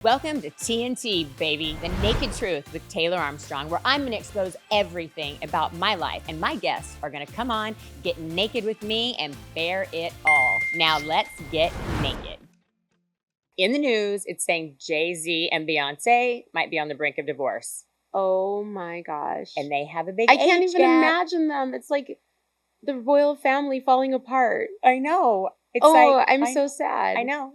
Welcome to TNT, baby, the naked truth with Taylor Armstrong, where I'm going to expose everything about my life, and my guests are going to come on, get naked with me, and bear it all. Now let's get naked. In the news, it's saying Jay-Z and Beyonce might be on the brink of divorce. Oh my gosh. And they have a big I can't age even gap. imagine them. It's like the royal family falling apart. I know. It's I'm so sad. I know.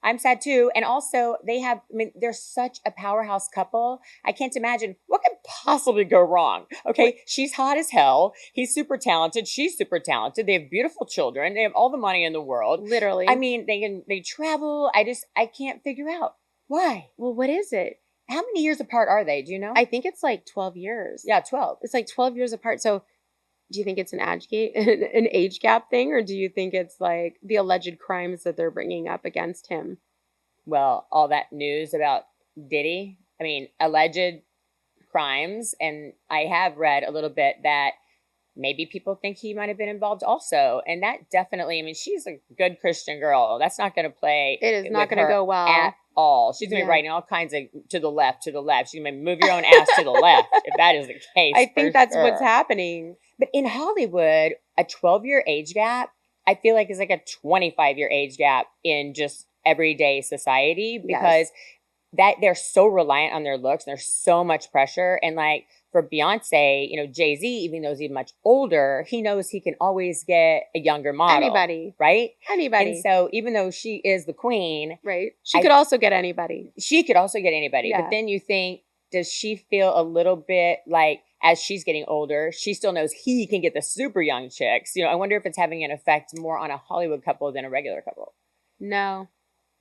I'm sad too. And also they're such a powerhouse couple. I can't imagine what could possibly go wrong. Okay. She's hot as hell. He's super talented. She's super talented. They have beautiful children. They have all the money in the world. Literally. I mean, they travel. I can't figure out why. Well, what is it? How many years apart are they? Do you know? I think it's like 12 years. Yeah, 12. It's like 12 years apart. So do you think it's an age gap thing, or do you think it's like the alleged crimes that they're bringing up against him? Well, all that news about Diddy, alleged crimes. And I have read a little bit that maybe people think he might have been involved also. And that definitely, she's a good Christian girl. That's not going to play. It is not going to go well at all. She's going to be writing all kinds of to the left. She's going to move your own ass to the left if that is the case. I think that's what's happening. But in Hollywood, a 12-year age gap, I feel like is like a 25-year age gap in just everyday society, because that they're so reliant on their looks and there's so much pressure. And like for Beyonce, Jay-Z, even though he's much older, he knows he can always get a younger model. Anybody. Right? Anybody. And so even though she is the queen. Right. She could also get anybody. She could also get anybody. Yeah. But then you think, does she feel a little bit like as she's getting older, she still knows he can get the super young chicks? I wonder if it's having an effect more on a Hollywood couple than a regular couple. No.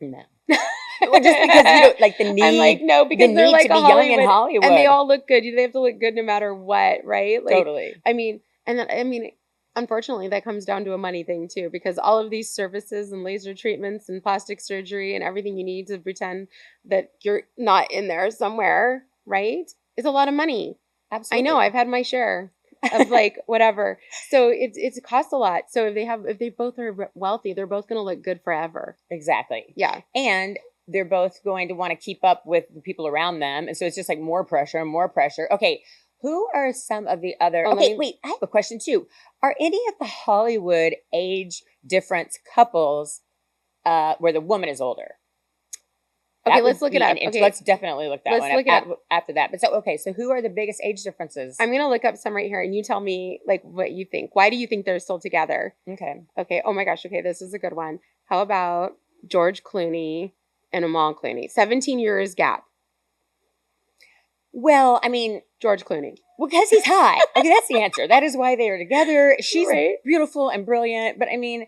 Well, just because like the need. I'm like, no, because they're like to be young in Hollywood, and they all look good. They have to look good no matter what, right? Like, totally. Unfortunately, that comes down to a money thing too, because all of these services and laser treatments and plastic surgery and everything you need to pretend that you're not in there somewhere, right? It's a lot of money. Absolutely. I know. I've had my share of like whatever. So it costs a lot. So if they both are wealthy, they're both going to look good forever. Exactly. Yeah. And they're both going to want to keep up with the people around them. And so it's just like more pressure and more pressure. Okay. Who are some of the other... wait, I have a question too. Are any of the Hollywood age difference couples where the woman is older? Okay, let's look it up. Okay. Let's definitely look that one look up after that. But so who are the biggest age differences? I'm going to look up some right here and you tell me like what you think. Why do you think they're still together? Okay. Oh my gosh. Okay. This is a good one. How about George Clooney and Amal Clooney? 17 years gap. Well, George Clooney. Well, because he's hot. Okay, that's the answer. That is why they are together. She's beautiful and brilliant. But and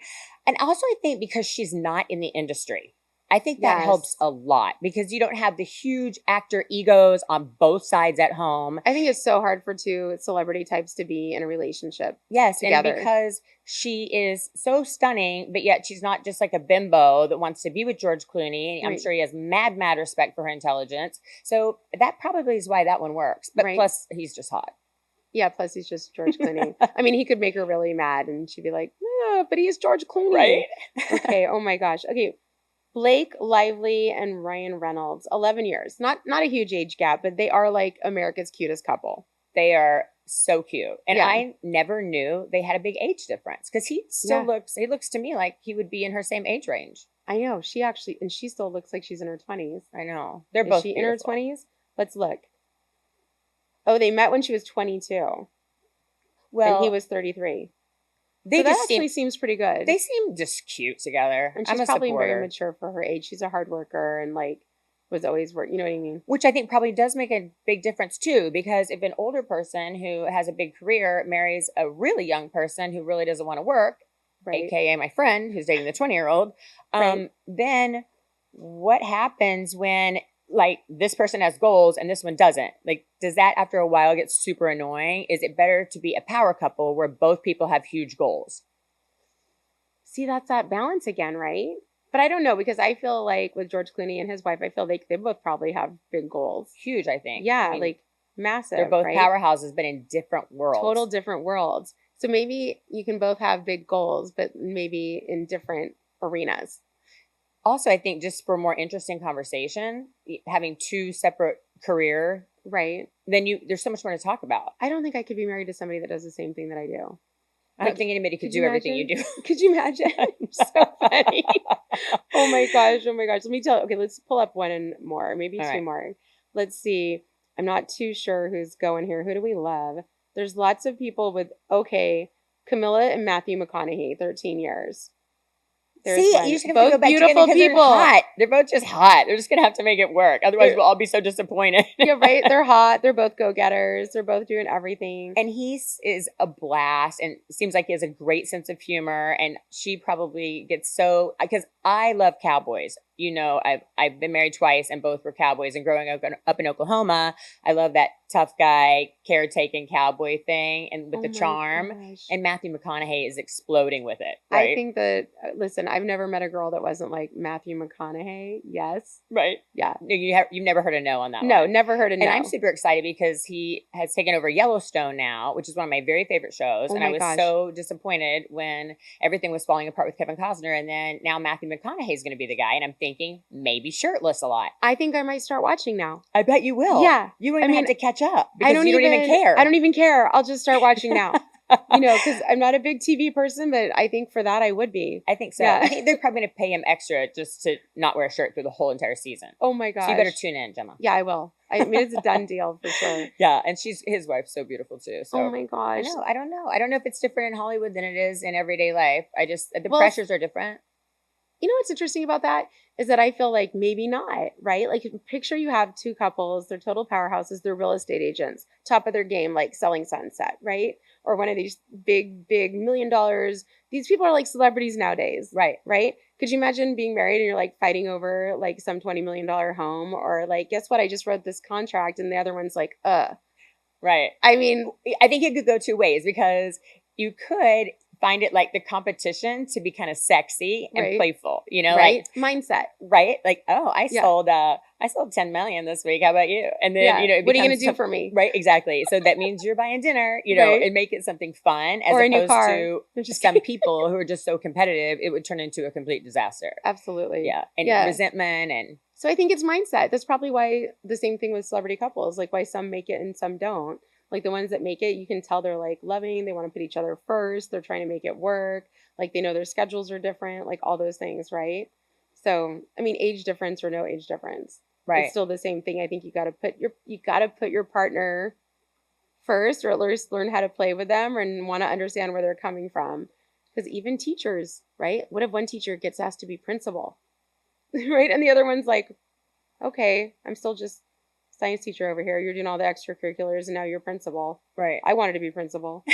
also I think because she's not in the industry. I think that helps a lot because you don't have the huge actor egos on both sides at home. I think it's so hard for two celebrity types to be in a relationship. Yes, together. And because she is so stunning, but yet she's not just like a bimbo that wants to be with George Clooney. I'm sure he has mad respect for her intelligence. So that probably is why that one works. But plus, he's just hot. Yeah, plus he's just George Clooney. He could make her really mad and she'd be like, but he's George Clooney. Right? Okay, oh my gosh. Okay. Blake Lively and Ryan Reynolds, 11 years. Not a huge age gap, but they are like America's cutest couple. They are so cute. And I never knew they had a big age difference because he still looks to me like he would be in her same age range. I know. She still looks like she's in her 20s. I know. They're both in her 20s? Let's look. Oh, they met when she was 22. Well, and he was 33. That actually seems pretty good. They seem just cute together. And she's probably very mature for her age. She's a hard worker and like was always work. You know what I mean? Which I think probably does make a big difference too, because if an older person who has a big career marries a really young person who really doesn't want to work, AKA my friend who's dating the 20-year-old, then what happens when like this person has goals and this one doesn't? Like, does that after a while get super annoying? Is it better to be a power couple where both people have huge goals? See, that's that balance again, right? But I don't know, because I feel like with George Clooney and his wife, I feel like they both probably have big goals. Huge, I think. Yeah, like massive. They're both powerhouses, but in different worlds. Total different worlds. So maybe you can both have big goals, but maybe in different arenas. Also, I think just for more interesting conversation, having two separate career, right? Then there's so much more to talk about. I don't think I could be married to somebody that does the same thing that I do. I don't think anybody could do everything you do. Could you imagine? So funny. Oh my gosh. Let me tell. Okay, let's pull up one more, maybe two more. Let's see. I'm not too sure who's going here. Who do we love? There's lots of people with, Camilla and Matthew McConaughey, 13 years. There's you just have to go back beautiful together people. They're hot. They're both just hot. They're just gonna have to make it work. Otherwise, we'll all be so disappointed. Yeah, right. They're hot. They're both go-getters. They're both doing everything. And he is a blast, and seems like he has a great sense of humor. And she probably gets because I love cowboys. You know, I've been married twice, and both were cowboys. And growing up in Oklahoma, I love that tough guy, caretaking cowboy thing, and with the charm. Gosh. And Matthew McConaughey is exploding with it. Right? I think that listen, I've never met a girl that wasn't like Matthew McConaughey. Yes, right. Yeah, you've never heard a no on that. No, one. Never heard a no. And I'm super excited because he has taken over Yellowstone now, which is one of my very favorite shows. And I was so disappointed when everything was falling apart with Kevin Costner, and then now Matthew McConaughey is going to be the guy, and I'm thinking maybe shirtless a lot. I think I might start watching now. I bet you will. Yeah, you don't even have to catch up because you don't even care. I don't even care. I'll just start watching now. You know, because I'm not a big TV person, but I think for that I would be. I think so. Yeah. I think they're probably going to pay him extra just to not wear a shirt through the whole entire season. Oh my gosh. So you better tune in, Gemma. Yeah, I will. I mean, it's a done deal for sure. Yeah, and his wife's so beautiful too. So oh my gosh. I don't know. I don't know if it's different in Hollywood than it is in everyday life. The pressures are different. You know what's interesting about that is that I feel like maybe not, right? Like picture you have two couples, they're total powerhouses, they're real estate agents, top of their game, like selling Sunset, right? Or one of these big $1 million. These people are like celebrities nowadays. Right. Right? Could you imagine being married and you're like fighting over like some $20 million home, or like, guess what? I just wrote this contract, and the other one's like, Right. I mean, I think it could go two ways, because you could find it like the competition to be kind of sexy and playful, you know, right? Like mindset, right? Like, oh, I sold 10 million this week. How about you? And then, you know, what are you going to do for me? Right. Exactly. So that means you're buying dinner, you know, and make it something fun, as opposed to some people who are just so competitive, it would turn into a complete disaster. Absolutely. Yeah. And resentment. And so I think it's mindset. That's probably why the same thing with celebrity couples, like why some make it and some don't. Like the ones that make it, you can tell they're like loving, they want to put each other first, they're trying to make it work, like they know their schedules are different, like all those things, right? So, I mean, age difference or no age difference, right? It's still the same thing. I think you got to put your partner first, or at least learn how to play with them and want to understand where they're coming from. Because even teachers, right? What if one teacher gets asked to be principal, right? And the other one's like, okay, I'm still just science teacher over here. You're doing all the extracurriculars, and now you're principal. Right. I wanted to be principal.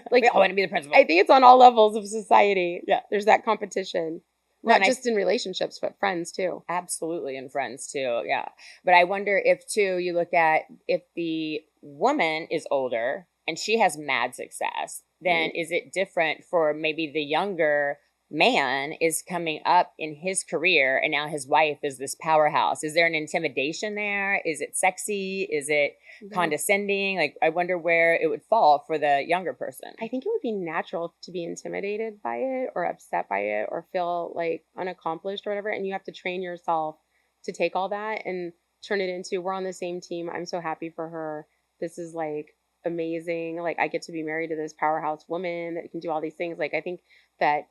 Like, I want to be the principal. I think it's on all levels of society. Yeah. There's that competition. Not just in relationships, but friends too. Absolutely. And friends too. Yeah. But I wonder if too, you look at if the woman is older and she has mad success, then is it different for maybe the younger man is coming up in his career, and now his wife is this powerhouse? Is there an intimidation there? Is it sexy? Is it condescending? Like, I wonder where it would fall for the younger person. I think it would be natural to be intimidated by it, or upset by it, or feel like unaccomplished or whatever. And you have to train yourself to take all that and turn it into, we're on the same team. I'm so happy for her. This is like amazing. Like, I get to be married to this powerhouse woman that can do all these things. Like, I think that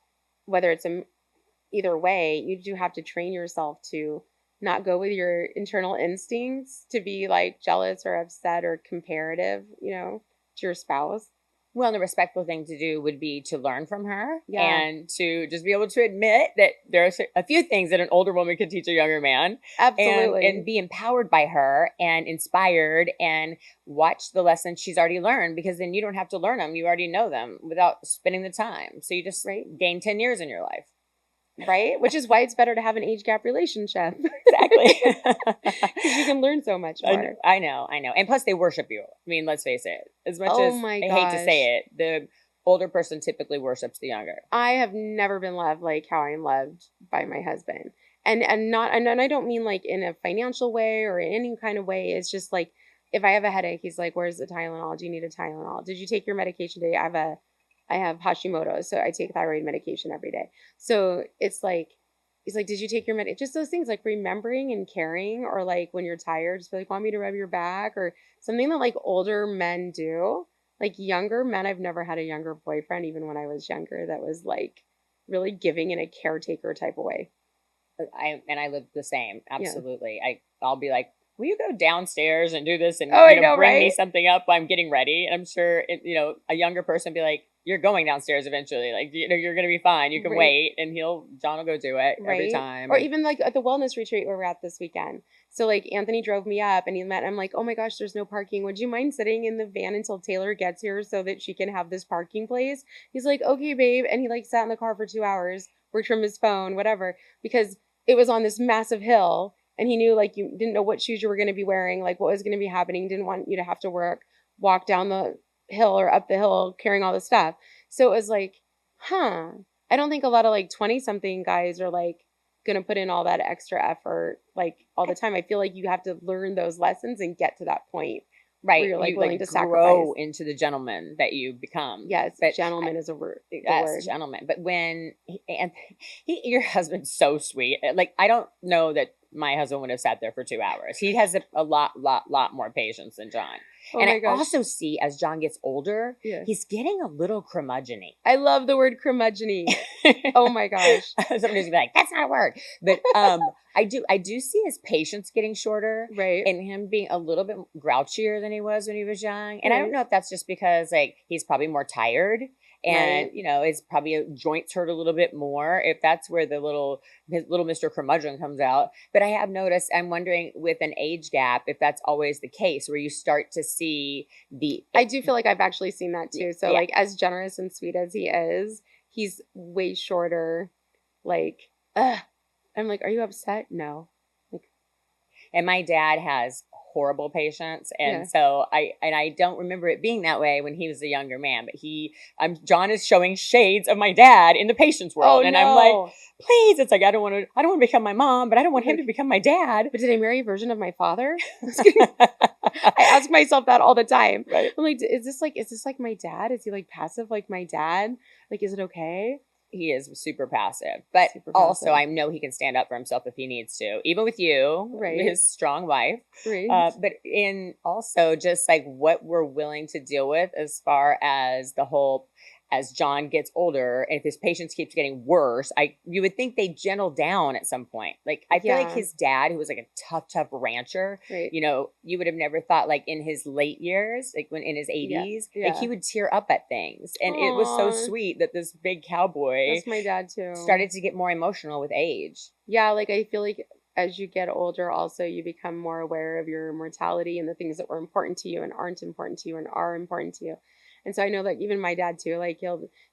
whether it's either way, you do have to train yourself to not go with your internal instincts to be like jealous or upset or comparative, you know, to your spouse. Well, and the respectful thing to do would be to learn from her and to just be able to admit that there are a few things that an older woman could teach a younger man. Absolutely. And be empowered by her and inspired, and watch the lessons she's already learned, because then you don't have to learn them. You already know them without spending the time. So you just gain 10 years in your life. Right? Which is why it's better to have an age gap relationship. Exactly. Because you can learn so much more. I know. And plus they worship you. I mean, let's face it. As much as I hate to say it, the older person typically worships the younger. I have never been loved like how I'm loved by my husband. And I don't mean like in a financial way or in any kind of way. It's just like, if I have a headache, he's like, where's the Tylenol? Do you need a Tylenol? Did you take your medication today? I have Hashimoto's, so I take thyroid medication every day. So it's like, he's like, did you take your med? Just those things like remembering and caring, or like when you're tired, just be like, want me to rub your back, or something that like older men do. Like younger men, I've never had a younger boyfriend, even when I was younger, that was like really giving in a caretaker type of way. I live the same. Absolutely. Yeah. I'll be like, will you go downstairs and do this and bring me something up while I'm getting ready? And I'm sure a younger person would be like, you're going downstairs eventually. Like, you're going to be fine. You can wait. And John will go do it every time. Or even like at the wellness retreat where we're at this weekend. So like Anthony drove me up and I'm like, oh my gosh, there's no parking. Would you mind sitting in the van until Taylor gets here so that she can have this parking place? He's like, okay, babe. And he like sat in the car for 2 hours, worked from his phone, whatever, because it was on this massive hill. And he knew like you didn't know what shoes you were going to be wearing, like what was going to be happening. Didn't want you to have to walk down the hill or up the hill carrying all the stuff. So it was like, I don't think a lot of like 20 something guys are like going to put in all that extra effort like all the time. I feel like you have to learn those lessons and get to that point. Right. Where you're like willing to grow into the gentleman that you become. Yes. But gentleman is a word. Yes, gentleman. But when, your husband's so sweet. Like, I don't know that my husband would have sat there for 2 hours. He has a lot more patience than John. Oh and I also see as John gets older, he's getting a little curmudgeon-y. I love the word curmudgeon-y. Oh my gosh. Somebody's gonna be like, that's not a word. But I do see his patience getting shorter. Right. And him being a little bit grouchier than he was when he was young. And I don't know if that's just because like he's probably more tired. And, it's probably joints hurt a little bit more if that's where his little Mr. Curmudgeon comes out. But I have noticed, I'm wondering with an age gap, if that's always the case where you start to see I do feel like I've actually seen that too. So like as generous and sweet as he is, he's way shorter. Like, I'm like, are you upset? No. And my dad has horrible patience. And so I don't remember it being that way when he was a younger man, but John is showing shades of my dad in the patience world. Oh, and no. I'm like, please, it's like, I don't want to become my mom, but I don't want him to become my dad. But did I marry a version of my father? I ask myself that all the time. Right. I'm like, is this like my dad? Is he like passive like my dad? Like, is it okay? He is super passive, but also I know he can stand up for himself if he needs to, even with you, his strong wife. Right. But in also just like what we're willing to deal with as far as the whole, as John gets older, and if his patience keeps getting worse, you would think they gentle down at some point. Like I feel like his dad, who was like a tough rancher, you would have never thought like in his late years, like when in his 80s, like he would tear up at things. And it was so sweet that this big cowboy, that's my dad too, started to get more emotional with age. Yeah, like I feel like as you get older, also you become more aware of your mortality and the things that were important to you and aren't important to you and are important to you. And so I know like even my dad too, like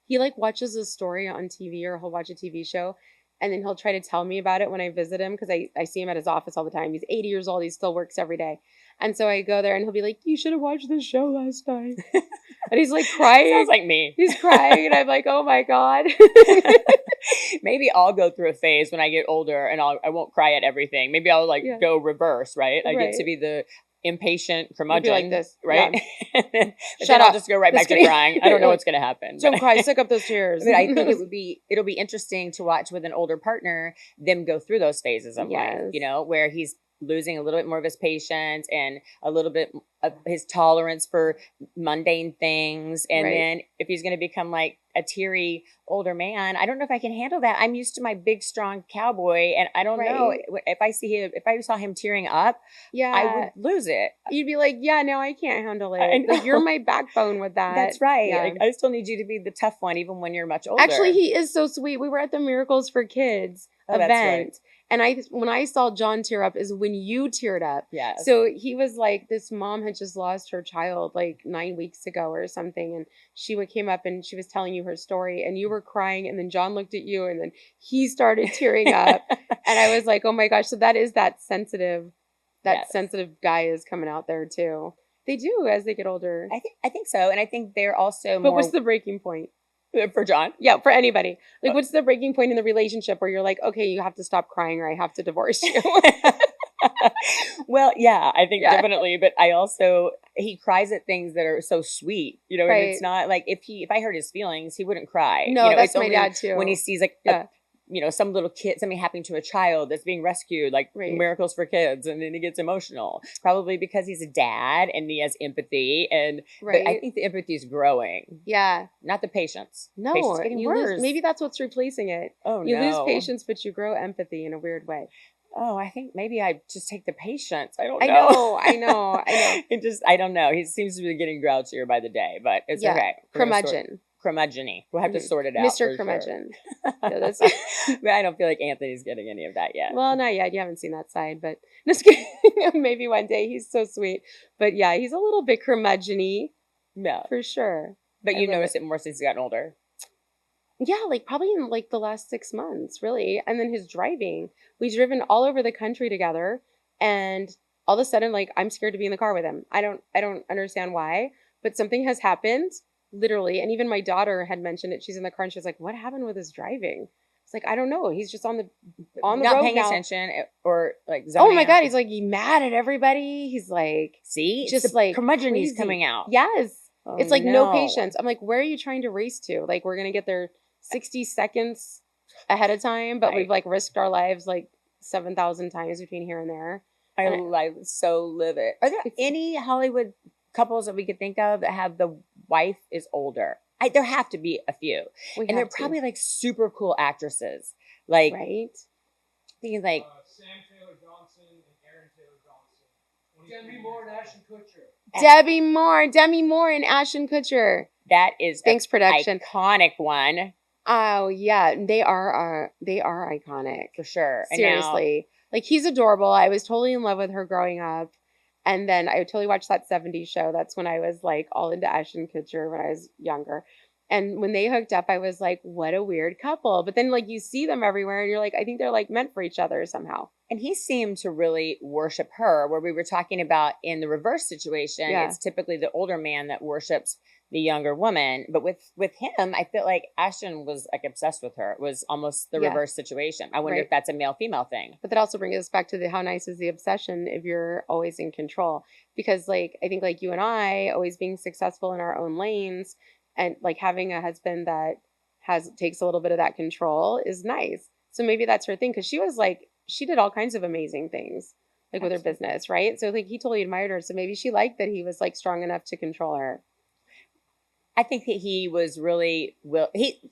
he like watches a story on TV or he'll watch a TV show and then he'll try to tell me about it when I visit him because I see him at his office all the time. He's 80 years old. He still works every day. And so I go there and he'll be like, you should have watched this show last night. And he's like crying. Sounds like me. He's crying and I'm like, oh my God. Maybe I'll go through a phase when I get older and I won't cry at everything. Maybe I'll go reverse, right? I get to be the impatient curmudgeon like this, right? Yeah. Shut up. I'll just go right back to crying. I don't know what's going to happen. Don't cry. Suck up those tears. I think it'll be interesting to watch with an older partner them go through those phases of life. Where he's losing a little bit more of his patience and a little bit of his tolerance for mundane things. And then if he's going to become like a teary older man, I don't know if I can handle that. I'm used to my big, strong cowboy. And I don't know if I saw him tearing up, I would lose it. You'd be like, yeah, no, I can't handle it. Like, you're my backbone with that. That's right. Yeah. Like, I still need you to be the tough one, even when you're much older. Actually, he is so sweet. We were at the Miracles for Kids event. Right. And when I saw John tear up is when you teared up. Yeah. So he was like, this mom had just lost her child like 9 weeks ago or something. And she came up and she was telling you her story and you were crying. And then John looked at you and then he started tearing up. And I was like, oh my gosh. So that is that sensitive guy is coming out there too. They do as they get older. I think so. And I think they're also But what's the breaking point? For John? Yeah, for anybody. Like, what's the breaking point in the relationship where you're like, okay, you have to stop crying or I have to divorce you? Well, yeah, I think definitely. But he cries at things that are so sweet, and it's not like if I hurt his feelings, he wouldn't cry. No, that's my dad too. When he sees some little kid, something happening to a child that's being rescued, like Miracles for Kids, and then he gets emotional. Probably because he's a dad and he has empathy, but I think the empathy is growing. Yeah. Not the patience. No, patience getting worse. Maybe that's what's replacing it. Oh, you lose patience, but you grow empathy in a weird way. Oh, I think maybe I just take the patience. I don't know. I know. I don't know. He seems to be getting grouchier by the day, but it's okay. Curmudgeon-y. We'll have to sort it out. Mr. Curmudgeon. Sure. But I don't feel like Anthony's getting any of that yet. Well, not yet. You haven't seen that side, but just kidding. Maybe one day. He's so sweet. But yeah, he's a little bit curmudgeon-y. Yeah. For sure. But you notice it more since he's gotten older. Yeah, like probably in like the last 6 months, really. And then his driving. We've driven all over the country together, and all of a sudden, like, I'm scared to be in the car with him. I don't understand why, but something has happened. Literally, and even my daughter had mentioned it. She's in the car and she's like, "What happened with his driving?" It's like, I don't know. He's just on the not road paying now. Attention or like. Oh my God, he's like mad at everybody. He's like, see, just like curmudgeon is coming out. Yes, it's like no patience. I'm like, where are you trying to race to? Like, we're gonna get there 60 seconds ahead of time, but we've like risked our lives like 7,000 times between here and there. I so live it. Are there any Hollywood couples that we could think of that have the wife is older? There have to be a few, and they're probably like super cool actresses, like thinking like Sam Taylor Johnson and Aaron Taylor Johnson, Demi Moore and Ashton Kutcher. Demi Moore and Ashton Kutcher. That is thanks production iconic one. Oh yeah, they are iconic for sure. Seriously, like he's adorable. I was totally in love with her growing up. And then I totally watched that 70s show. That's when I was like all into Ashton Kutcher when I was younger. And when they hooked up, I was like, what a weird couple. But then like you see them everywhere and you're like, I think they're like meant for each other somehow. And he seemed to really worship her, where we were talking about in the reverse situation. Yeah. It's typically the older man that worships the younger woman. But with him, I feel like Ashton was like obsessed with her. It was almost the reverse situation. I wonder if that's a male-female thing. But that also brings us back to how nice is the obsession if you're always in control. Because like, I think like you and I always being successful in our own lanes and like having a husband that takes a little bit of that control is nice. So maybe that's her thing. Cause she did all kinds of amazing things like with her business. Right. So like he totally admired her. So maybe she liked that he was like strong enough to control her. I think that he was really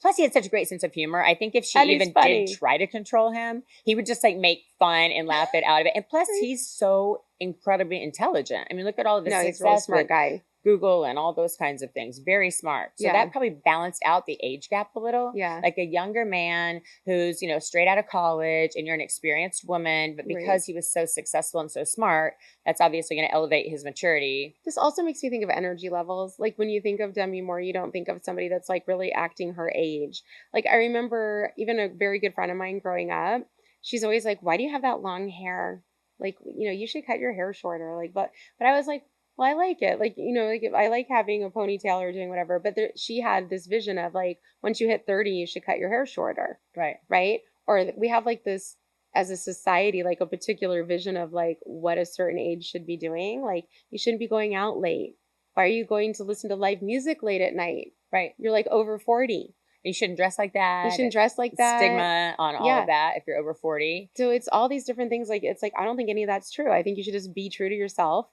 plus he had such a great sense of humor. I think if she even did try to control him, he would just like make fun and laugh it out of it. And plus he's so incredibly intelligent. I mean, look at all of his success. He's a real smart guy. Google and all those kinds of things. Very smart. So that probably balanced out the age gap a little. Yeah. Like a younger man who's, straight out of college and you're an experienced woman, but because he was so successful and so smart, that's obviously going to elevate his maturity. This also makes me think of energy levels. Like when you think of Demi Moore, you don't think of somebody that's like really acting her age. Like I remember even a very good friend of mine growing up, she's always like, why do you have that long hair? Like, you should cut your hair shorter. Like, but I was like, well, I like it. Like, like I like having a ponytail or doing whatever. But she had this vision of like, once you hit 30, you should cut your hair shorter. Right. Right. Or we have like this as a society, like a particular vision of like what a certain age should be doing. Like you shouldn't be going out late. Why are you going to listen to live music late at night? Right. You're like over 40. You shouldn't dress like that. You shouldn't dress like that. Stigma on all of that if you're over 40. So it's all these different things. Like, it's like, I don't think any of that's true. I think you should just be true to yourself.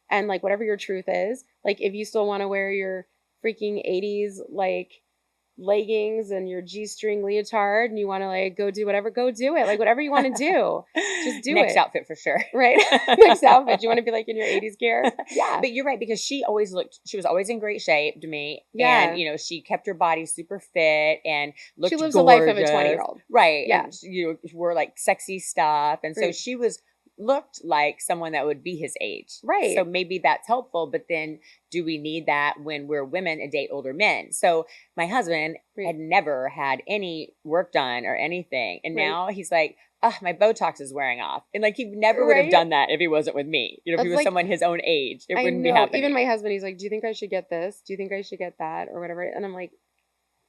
And like, whatever your truth is, like if you still want to wear your freaking 80s, like leggings and your G-string leotard and you want to like go do whatever, go do it. Like whatever you want to do, just do Next outfit for sure. Right. Next outfit. You want to be like in your 80s gear? Yeah. But you're right, because she was always in great shape to me. Yeah. And, she kept her body super fit and looked gorgeous. She lives the life of a 20-year-old. Right. Yeah. And you wore like sexy stuff. And so she looked like someone that would be his age. Right. So maybe that's helpful, but then do we need that when we're women and date older men? So my husband had never had any work done or anything. And now he's like, my Botox is wearing off. And like, he never would have done that if he wasn't with me. If he was someone his own age, it wouldn't be happening. Even my husband, he's like, do you think I should get this? Do you think I should get that? Or whatever. And I'm like,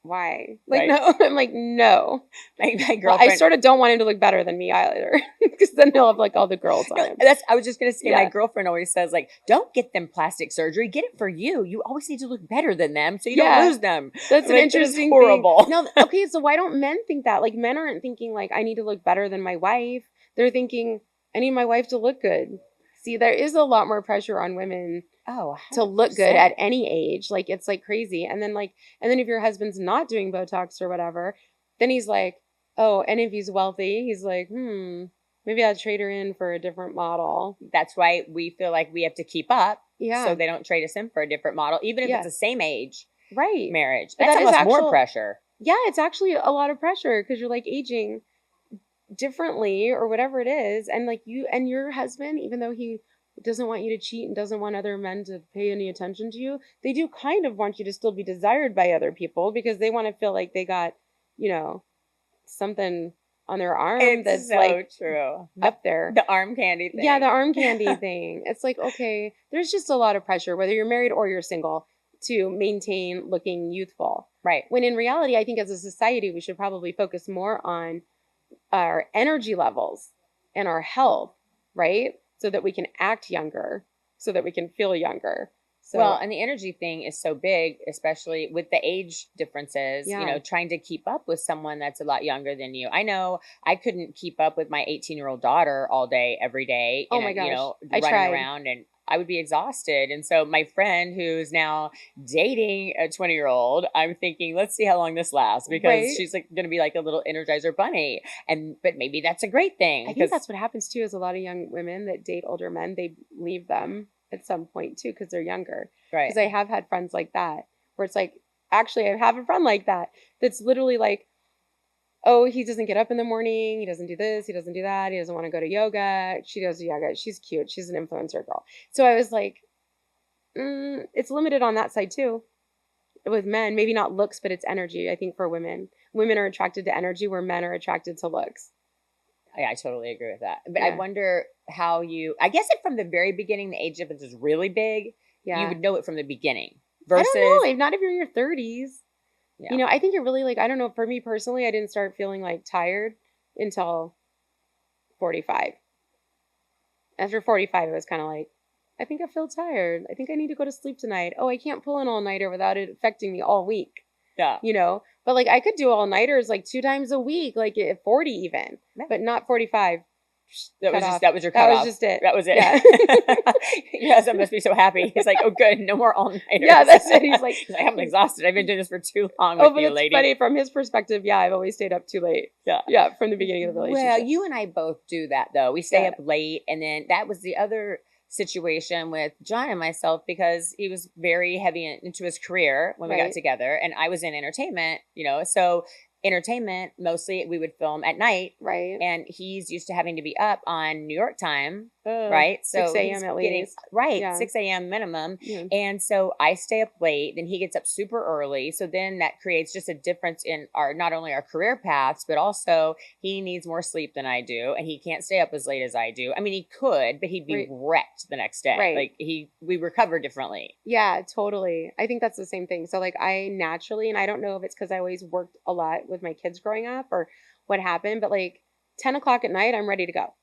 why? Like, right? no. I'm like, no. My girlfriend. Well, I sort of don't want him to look better than me either, because then he'll have like all the girls on him. I was just gonna say, my girlfriend always says, like, don't get them plastic surgery. Get it for you. You always need to look better than them, so you don't lose them. That's an interesting horrible. Thing. No, okay, so why don't men think that? Like, men aren't thinking like, I need to look better than my wife. They're thinking, I need my wife to look good. See, there is a lot more pressure on women. 100%. To look good at any age. Like, it's like crazy. And then if your husband's not doing Botox or whatever, then he's like, oh, and if he's wealthy, he's like, maybe I'll trade her in for a different model. That's why we feel like we have to keep up. Yeah. So they don't trade us in for a different model, even if it's the same age. Right. Marriage. That's almost more pressure. Yeah, it's actually a lot of pressure because you're like aging differently or whatever it is. And like you and your husband, even though he doesn't want you to cheat and doesn't want other men to pay any attention to you, they do kind of want you to still be desired by other people because they want to feel like they got, something on their arm that's so like true up there. The arm candy thing. Yeah, the arm candy thing. It's like, okay, there's just a lot of pressure, whether you're married or you're single, to maintain looking youthful. Right. When in reality, I think as a society, we should probably focus more on our energy levels and our health, right? So that we can act younger, so that we can feel younger. So, well, and the energy thing is so big, especially with the age differences, trying to keep up with someone that's a lot younger than you. I know I couldn't keep up with my 18-year-old daughter all day, every day. Oh my gosh. Running around, and I would be exhausted. And so my friend who's now dating a 20-year-old, I'm thinking, let's see how long this lasts, because she's like going to be like a little Energizer bunny. But maybe that's a great thing. I think that's what happens too, is a lot of young women that date older men, they leave them at some point too, because they're younger. Right. Because I have had friends like that, where it's like, actually, I have a friend like that, that's literally like, oh, he doesn't get up in the morning. He doesn't do this. He doesn't do that. He doesn't want to go to yoga. She does yoga. She's cute. She's an influencer girl. So I was like, it's limited on that side too. With men, maybe not looks, but it's energy. I think for women, women are attracted to energy where men are attracted to looks. Yeah, I totally agree with that. But I wonder how I guess if from the very beginning, the age difference is really big, you would know it from the beginning. Versus, I don't know, if not if you're in your 30s. Yeah. I think you're really like, I don't know, for me personally, I didn't start feeling like tired until 45. After 45, it was kind of like, I think I feel tired. I think I need to go to sleep tonight. Oh, I can't pull an all-nighter without it affecting me all week. Yeah. But like I could do all-nighters like 2 times a week, like at 40 even, but not 45. That was your cutoff. That was just it. That was it. Yeah. Your husband must be so happy. He's like, oh, good. No more all-nighters. Yeah, that's it. He's like, I'm exhausted. I've been doing this for too long with you, lady. Funny. From his perspective, yeah, I've always stayed up too late. Yeah. Yeah, from the beginning of the relationship. Well, you and I both do that, though. We stay up late. And then that was the other situation with John and myself, because he was very heavy into his career when we got together. And I was in entertainment, so entertainment, mostly we would film at night. Right. And he's used to having to be up on New York time. Right. So 6 a.m. at least. Right. Yeah. 6 a.m. minimum. Yeah. And so I stay up late, then he gets up super early. So then that creates just a difference in not only our career paths, but also he needs more sleep than I do. And he can't stay up as late as I do. I mean, he could, but he'd be wrecked the next day. Right. Like we recover differently. Yeah, totally. I think that's the same thing. So like I naturally, and I don't know if it's because I always worked a lot with my kids growing up or what happened, but like 10 o'clock at night, I'm ready to go.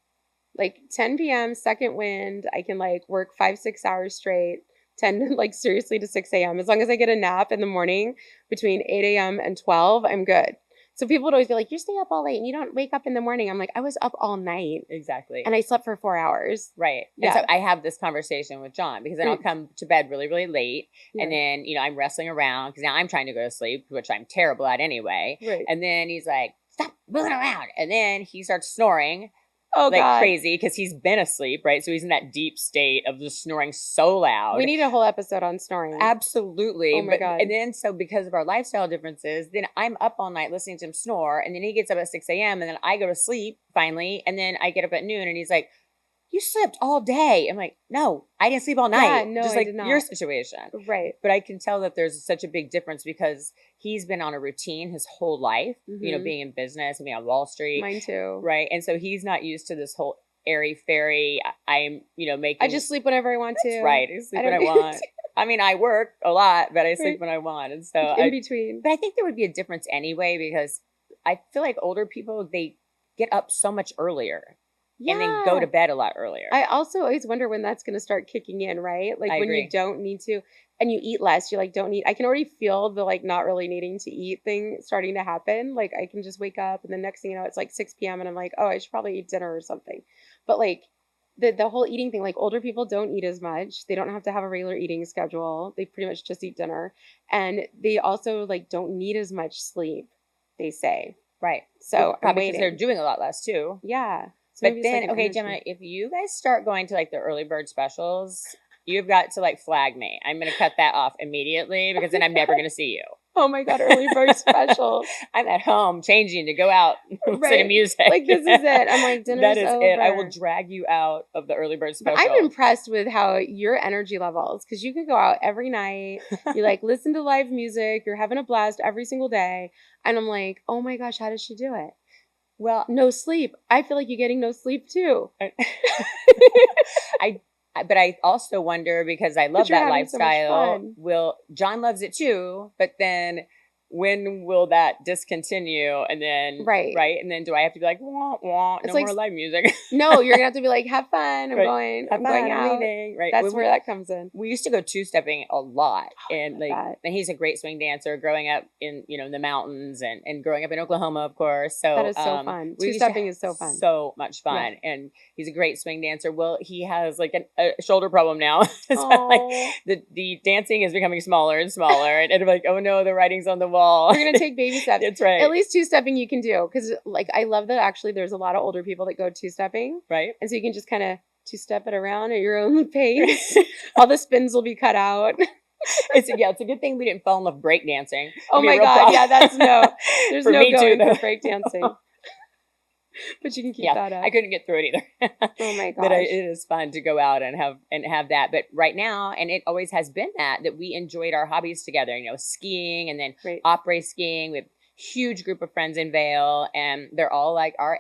Like 10 p.m. second wind, I can like work 5-6 hours straight, 10 like seriously to 6 a.m. As long as I get a nap in the morning between 8 a.m. and 12, I'm good. So people would always be like, you stay up all late and you don't wake up in the morning. I'm like, I was up all night. Exactly. And I slept for 4 hours. Right. Yeah. And so I have this conversation with John, because then I'll come to bed really, really late. Yeah. And then, I'm wrestling around because now I'm trying to go to sleep, which I'm terrible at anyway. Right. And then he's like, stop moving around. And then he starts snoring. Oh, like God. Crazy, because he's been asleep, right? So he's in that deep state of just snoring so loud. We need a whole episode on snoring. Absolutely. Oh my God. And then so because of our lifestyle differences, then I'm up all night listening to him snore, and then he gets up at 6 a.m. and then I go to sleep finally, and then I get up at noon and he's like, you slept all day. I'm like, no, I didn't sleep all night. Yeah, no, just I like did not. Your situation. Right. But I can tell that there's such a big difference because he's been on a routine his whole life, being in business and being on Wall Street. Mine too. Right. And so he's not used to this whole airy fairy. I'm, making. I just sleep whenever I want to. Right. I sleep when I want. I mean, I work a lot, but I sleep when I want. And so in between. But I think there would be a difference anyway, because I feel like older people, they get up so much earlier. Yeah. And then go to bed a lot earlier. I also always wonder when that's going to start kicking in, right? Like when you don't need to, and you eat less, you like don't need. I can already feel the like not really needing to eat thing starting to happen. Like I can just wake up, and the next thing you know, it's like 6 p.m. and I'm like, oh, I should probably eat dinner or something. But like the whole eating thing, like older people don't eat as much. They don't have to have a regular eating schedule. They pretty much just eat dinner, and they also like don't need as much sleep. They say, right? So probably because they're doing a lot less too. Yeah. But then, like okay, Gemma, if you guys start going to like the early bird specials, you've got to like flag me. I'm going to cut that off immediately because then I'm never going to see you. Oh my God, early bird special. I'm at home changing to go out and listen to music. Like this is it. I'm like, dinner's that is over. it. I will drag you out of the early bird special. But I'm impressed with how your energy levels, because you could go out every night. You like listen to live music. You're having a blast every single day. And I'm like, oh my gosh, how does she do it? Well, no sleep. I feel like you're getting no sleep too. But I also wonder, because I love that lifestyle. John loves it too, but then when will that discontinue? And then right, and then do I have to be like, wah, wah, no more live music? No, you're gonna have to be like, have fun. I'm going out. Leaving. Right, that's where that comes in. We used to go two-stepping a lot, and and he's a great swing dancer. Growing up in in the mountains, and growing up in Oklahoma, of course. So that is so fun. Two-stepping is so fun. So much fun, and he's a great swing dancer. Well, he has like a shoulder problem now. So like the dancing is becoming smaller and smaller, and like, oh no, the writing's on the wall. You're gonna take baby steps. That's right. At least two-stepping you can do, because like I love that actually there's a lot of older people that go two-stepping. Right. And so you can just kind of two-step it around at your own pace. All the spins will be cut out. It's a good thing we didn't fall in love breakdancing. Oh my God, yeah, there's no going for breakdancing. But you can keep that up. I couldn't get through it either. Oh my gosh. But it is fun to go out and have that. But right now, and it always has been that we enjoyed our hobbies together, skiing, and then après skiing. We have a huge group of friends in Vail, and they're all like our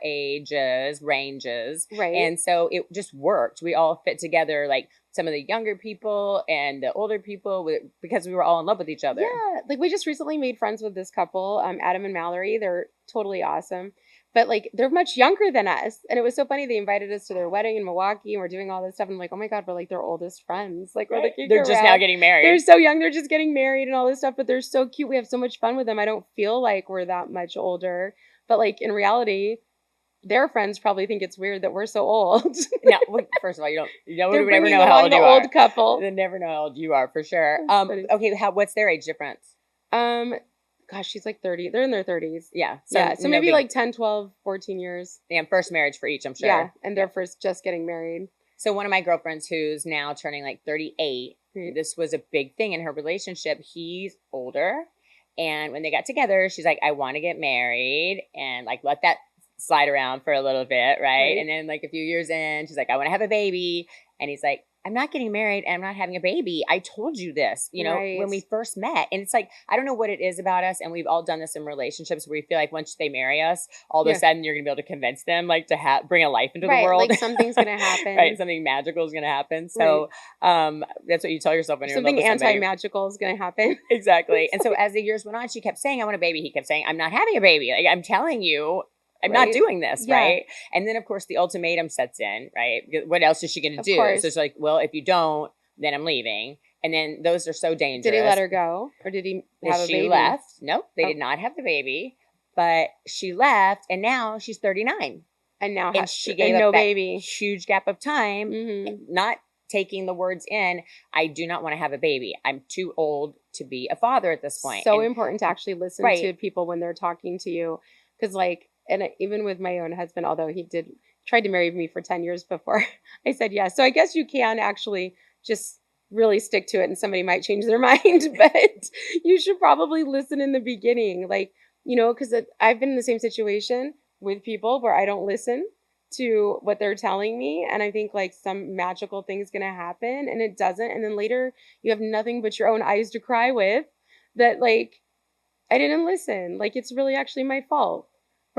ranges. Right. And so it just worked. We all fit together, like some of the younger people and the older people, because we were all in love with each other. Yeah. Like we just recently made friends with this couple, Adam and Mallory. They're totally awesome. But like they're much younger than us, and it was so funny. They invited us to their wedding in Milwaukee, and we're doing all this stuff. And I'm like, oh my God, we're like their oldest friends. Like we're they're just now getting married. They're so young. They're just getting married and all this stuff. But they're so cute. We have so much fun with them. I don't feel like we're that much older. But like in reality, their friends probably think it's weird that we're so old. No, first of all, you would never know how old you are. Old couple. They never know how old you are for sure. Okay, what's their age difference? Gosh, she's like 30. They're in their 30s. Yeah. So maybe like 10, 12, 14 years. Yeah, first marriage for each, I'm sure. Yeah, and they're first just getting married. So one of my girlfriends who's now turning like 38, this was a big thing in her relationship. He's older. And when they got together, she's like, I want to get married, and like let that slide around for a little bit, right? And then like a few years in, she's like, I want to have a baby. And he's like, I'm not getting married and I'm not having a baby. I told you this, when we first met. And it's like, I don't know what it is about us. And we've all done this in relationships where we feel like once they marry us, all of a sudden you're going to be able to convince them like to bring a life into the world. Like something's going to happen. Right. Something magical is going to happen. So that's what you tell yourself when you're in love with somebody. Something anti-magical is going to happen. Exactly. And so as the years went on, she kept saying, I want a baby. He kept saying, I'm not having a baby. Like, I'm telling you, I'm not doing this, right? And then, of course, the ultimatum sets in, right? What else is she going to do? So it's like, well, if you don't, then I'm leaving. And then those are so dangerous. Did he let her go? Or did he have a baby? She left. Nope, they did not have the baby. But she left, and now she's 39. And now she gave up baby. Huge gap of time, not taking the words in, I do not want to have a baby. I'm too old to be a father at this point. So important to actually listen to people when they're talking to you. Because and even with my own husband, although he tried to marry me for 10 years before I said yes. So I guess you can actually just really stick to it and somebody might change their mind, but you should probably listen in the beginning. Because I've been in the same situation with people where I don't listen to what they're telling me. And I think like some magical thing's going to happen and it doesn't. And then later you have nothing but your own eyes to cry with that, like, I didn't listen. Like, it's really actually my fault.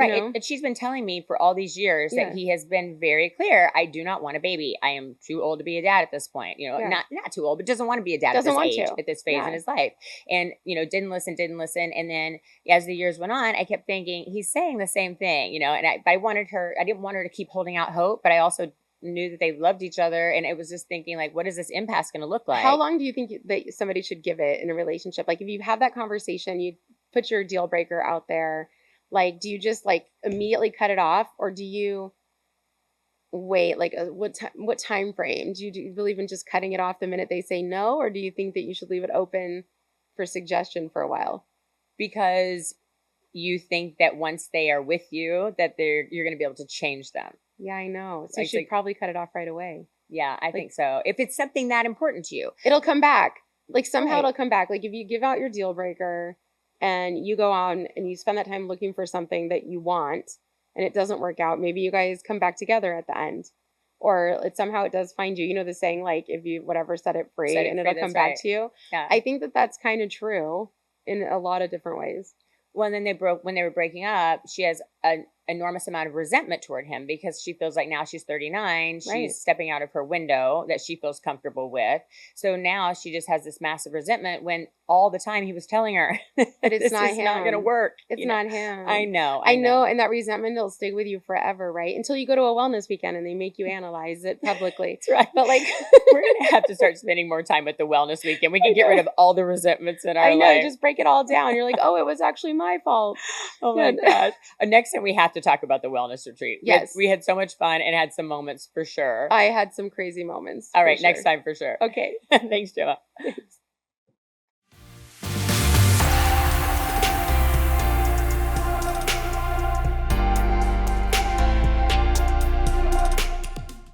Right. You know? And she's been telling me for all these years that he has been very clear. I do not want a baby. I am too old to be a dad at this point. You know, not too old, but doesn't want to be a dad at this age, at this phase in his life. And, you know, didn't listen. And then as the years went on, I kept thinking he's saying the same thing, you know, and I didn't want her to keep holding out hope, but I also knew that they loved each other. And it was just thinking like, what is this impasse going to look like? How long do you think that somebody should give it in a relationship? Like if you have that conversation, you put your deal breaker out there. Like, do you just like immediately cut it off, or do you wait? Like, what time frame? Do you believe in just cutting it off the minute they say no, or do you think that you should leave it open for suggestion for a while? Because you think that once they are with you, that you're going to be able to change them. Yeah, I know. So you should probably cut it off right away. Yeah, I think so. If it's something that important to you, it'll come back. Like somehow it'll come back. Like if you give out your deal breaker, and you go on and you spend that time looking for something that you want and it doesn't work out, maybe you guys come back together at the end. Or somehow it does find you. You know the saying, like, if you, whatever, set it free and it'll come back to you. Yeah. I think that that's kind of true in a lot of different ways. Well, and then when they were breaking up, she has an enormous amount of resentment toward him because she feels like now she's 39, she's stepping out of her window that she feels comfortable with. So now she just has this massive resentment when all the time he was telling her that it's not going to work. It's not him. I know. And that resentment will stay with you forever, right? Until you go to a wellness weekend and they make you analyze it publicly. That's right. But like, we're going to have to start spending more time at the wellness weekend. We can get rid of all the resentments in our life. Just break it all down. You're like, oh, it was actually my fault. Oh my gosh. Next time we have to talk about the wellness retreat. Yes. We had so much fun and had some moments for sure. I had some crazy moments. All right. Next time for sure. Okay. Thanks, Gemma. Thanks.